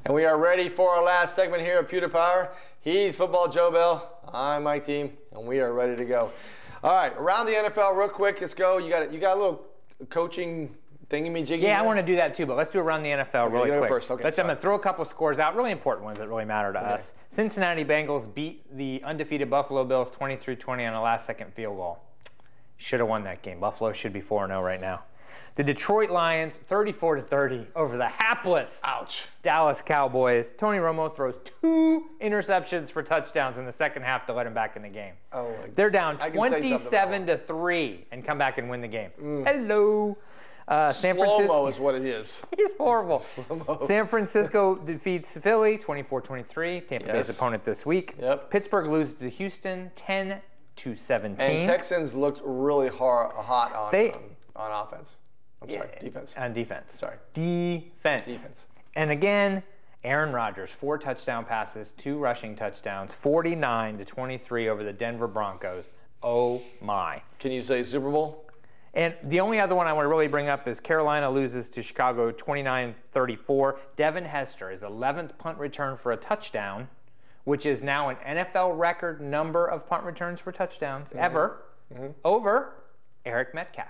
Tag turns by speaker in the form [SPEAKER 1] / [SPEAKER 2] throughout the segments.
[SPEAKER 1] And we are ready for our last segment here at Pewter Power. He's Football Joe Bell. I'm Mike Team, and we are ready to go. All right, around the NFL real quick. Let's go. You got a little coaching thingy-me-jiggy?
[SPEAKER 2] Yeah, I want to do that too, but let's do around the NFL really quick.
[SPEAKER 1] First. Okay,
[SPEAKER 2] I'm going to throw a couple scores out, really important ones that really matter to us. Cincinnati Bengals beat the undefeated Buffalo Bills 23-20 on a last-second field goal. Should have won that game. Buffalo should be 4-0 right now. The Detroit Lions, 34-30 over the hapless Dallas Cowboys. Tony Romo throws 2 interceptions for touchdowns in the second half to let him back in the game.
[SPEAKER 1] Oh,
[SPEAKER 2] they're down 27-3 and come back and win the game. Hello. San Francisco.
[SPEAKER 1] Slow-mo is what it is.
[SPEAKER 2] He's horrible.
[SPEAKER 1] Slow-mo.
[SPEAKER 2] San Francisco defeats Philly 24-23. Tampa Bay's opponent this week.
[SPEAKER 1] Yep.
[SPEAKER 2] Pittsburgh loses to Houston 10-17.
[SPEAKER 1] And Texans looked really hot on offense. I'm sorry, defense.
[SPEAKER 2] On defense.
[SPEAKER 1] Sorry.
[SPEAKER 2] Defense. And again, Aaron Rodgers, 4 touchdown passes, 2 rushing touchdowns, 49-23 over the Denver Broncos. Oh my.
[SPEAKER 1] Can you say Super Bowl?
[SPEAKER 2] And the only other one I want to really bring up is Carolina loses to Chicago 29-34. Devin Hester, his 11th punt return for a touchdown, which is now an NFL record number of punt returns for touchdowns ever, over Eric Metcalf.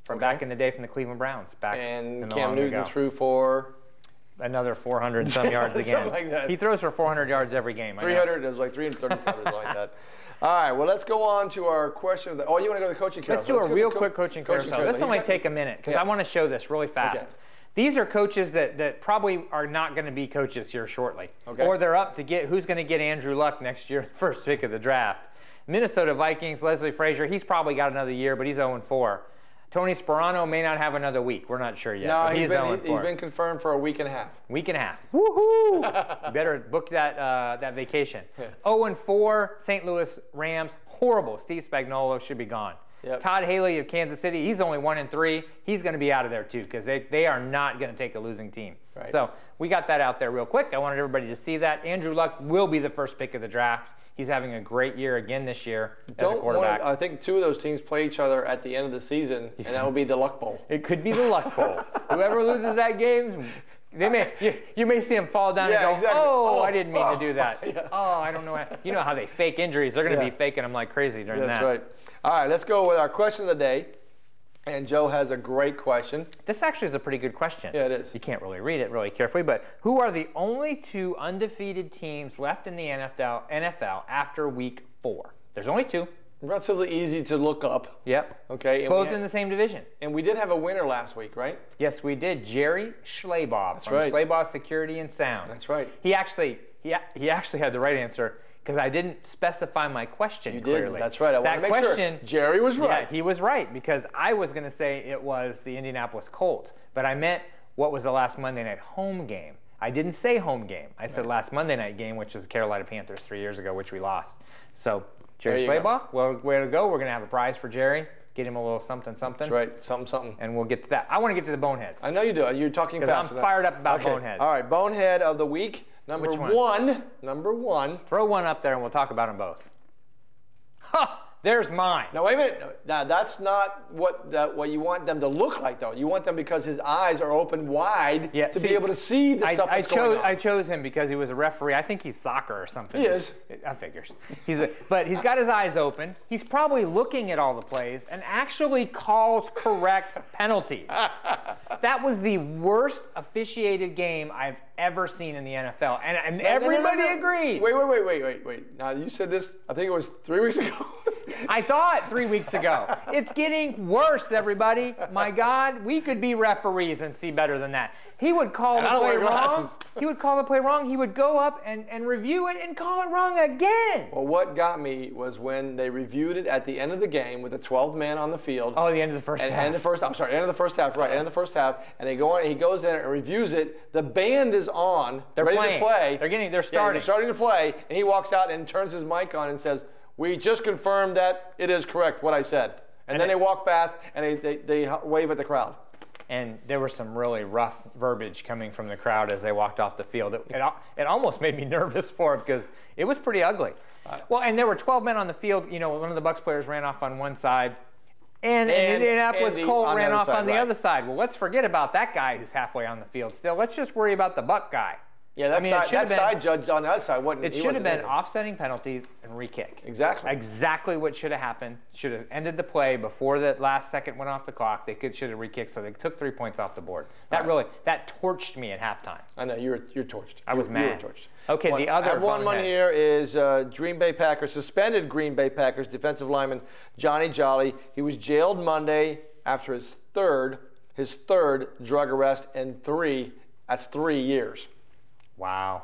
[SPEAKER 2] From back in the day from the Cleveland Browns.
[SPEAKER 1] And Cam Newton threw for?
[SPEAKER 2] Another 400 some yards again.
[SPEAKER 1] Something like that.
[SPEAKER 2] He throws for 400 yards every game.
[SPEAKER 1] 300, it was like 337 something like that. All right, well, let's go on to our question. You want to go to the coaching carousel?
[SPEAKER 2] Let's do a real quick coaching carousel. This will only take a minute because I want to show this really fast. Okay. These are coaches that probably are not going to be coaches here shortly. Okay. Or they're up to get who's going to get Andrew Luck next year, first pick of the draft. Minnesota Vikings, Leslie Frazier, he's probably got another year, but he's 0-4. Tony Sperano may not have another week. We're not sure yet.
[SPEAKER 1] No, he's been confirmed for a week and a half.
[SPEAKER 2] Week and a half. Woohoo! You better book that vacation. 0-4, St. Louis Rams, horrible. Steve Spagnuolo should be gone. Yep. Todd Haley of Kansas City, he's only 1-3. He's going to be out of there too because they are not going to take a losing team. Right. So we got that out there real quick. I wanted everybody to see that. Andrew Luck will be the first pick of the draft. He's having a great year again this year as a quarterback.
[SPEAKER 1] I think 2 of those teams play each other at the end of the season, and that will be the Luck Bowl.
[SPEAKER 2] It could be the Luck Bowl. Whoever loses that game, you may see them fall down and go,
[SPEAKER 1] exactly.
[SPEAKER 2] I didn't mean to do that. I don't know. You know how they fake injuries. They're going to be faking them like crazy during that.
[SPEAKER 1] That's right. All right, let's go with our question of the day. And Joe has a great question.
[SPEAKER 2] This actually is a pretty good question.
[SPEAKER 1] Yeah, it is.
[SPEAKER 2] You can't really read it really carefully, but who are the only 2 undefeated teams left in the NFL after week 4? There's only 2.
[SPEAKER 1] Relatively easy to look up.
[SPEAKER 2] Yep.
[SPEAKER 1] Okay.
[SPEAKER 2] Both in the same division.
[SPEAKER 1] And we did have a winner last week, right?
[SPEAKER 2] Yes, we did. Jerry Schleybaugh from Schleybaugh Security and Sound.
[SPEAKER 1] That's right.
[SPEAKER 2] He actually had the right answer. Because I didn't specify my question clearly.
[SPEAKER 1] You did. That's right. I want to make sure. Jerry was right.
[SPEAKER 2] Yeah, he was right because I was going to say it was the Indianapolis Colts, but I meant what was the last Monday night home game. I didn't say home game. I said last Monday night game, which was the Carolina Panthers 3 years ago, which we lost. So Jerry Schleybaugh, well, way to go. We're going to have a prize for Jerry. Get him a little something.
[SPEAKER 1] That's right. Something.
[SPEAKER 2] And we'll get to that. I want to get to the boneheads.
[SPEAKER 1] I know you do. You're talking fast.
[SPEAKER 2] Because I'm fired up about boneheads.
[SPEAKER 1] All right, bonehead of the week. Number one.
[SPEAKER 2] Throw one up there and we'll talk about them both. Ha! There's mine.
[SPEAKER 1] Now, wait a minute. Now, that's not what you want them to look like, though. You want them because his eyes are open wide to be able to see the stuff that's going on.
[SPEAKER 2] I chose him because he was a referee. I think he's soccer or something.
[SPEAKER 1] He is.
[SPEAKER 2] I figures. But he's got his eyes open. He's probably looking at all the plays and actually calls correct penalties. That was the worst officiated game I've ever seen in the NFL. And everybody agreed.
[SPEAKER 1] Wait. Now, you said this, I think it was 3 weeks ago.
[SPEAKER 2] I thought 3 weeks ago. It's getting worse, everybody. My God, we could be referees and see better than that. He would call the play wrong. He would call the play wrong. He would go up and review it and call it wrong again.
[SPEAKER 1] Well, what got me was when they reviewed it at the end of the game with the 12th man on the field.
[SPEAKER 2] Oh, the end of the first half.
[SPEAKER 1] End of the first half, right, end of the first half. And they go on, he goes in and reviews it. The band is on. They're ready to play.
[SPEAKER 2] They're starting.
[SPEAKER 1] They're starting to play. And he walks out and turns his mic on and says, "We just confirmed that it is correct what I said." And then they walk past and they wave at the crowd.
[SPEAKER 2] And there was some really rough verbiage coming from the crowd as they walked off the field. It almost made me nervous for him because it was pretty ugly. Well, and there were 12 men on the field. You know, one of the Bucs players ran off on one side, and Indianapolis Colt ran off on the other side. Well, let's forget about that guy who's halfway on the field still. Let's just worry about the Buck guy.
[SPEAKER 1] Yeah, that side judge on the other side wasn't.
[SPEAKER 2] It should have been offsetting penalties and re-kick.
[SPEAKER 1] Exactly.
[SPEAKER 2] Exactly what should have happened. Should have ended the play before the last second went off the clock. They should have re-kicked, so they took 3 points off the board. That torched me at halftime.
[SPEAKER 1] I know you're torched.
[SPEAKER 2] I was mad.
[SPEAKER 1] You were torched.
[SPEAKER 2] Okay, the other.
[SPEAKER 1] I have one here is Green Bay Packers suspended Green Bay Packers defensive lineman Johnny Jolly. He was jailed Monday after his third drug arrest in 3 years.
[SPEAKER 2] Wow.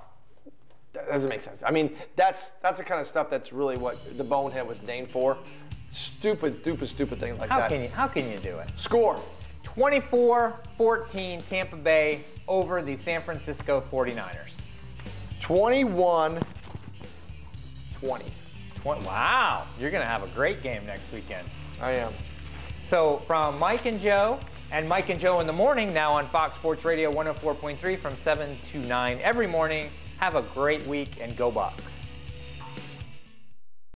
[SPEAKER 1] That doesn't make sense. I mean, that's the kind of stuff that's really what the bonehead was named for. Stupid thing like that.
[SPEAKER 2] How can you do it?
[SPEAKER 1] Score.
[SPEAKER 2] 24-14 Tampa Bay over the San Francisco 49ers.
[SPEAKER 1] 21-20.
[SPEAKER 2] Wow. You're going to have a great game next weekend.
[SPEAKER 1] I am.
[SPEAKER 2] So from Mike and Joe, and Mike and Joe in the morning, now on Fox Sports Radio 104.3 from 7 to 9 every morning. Have a great week and go Bucks.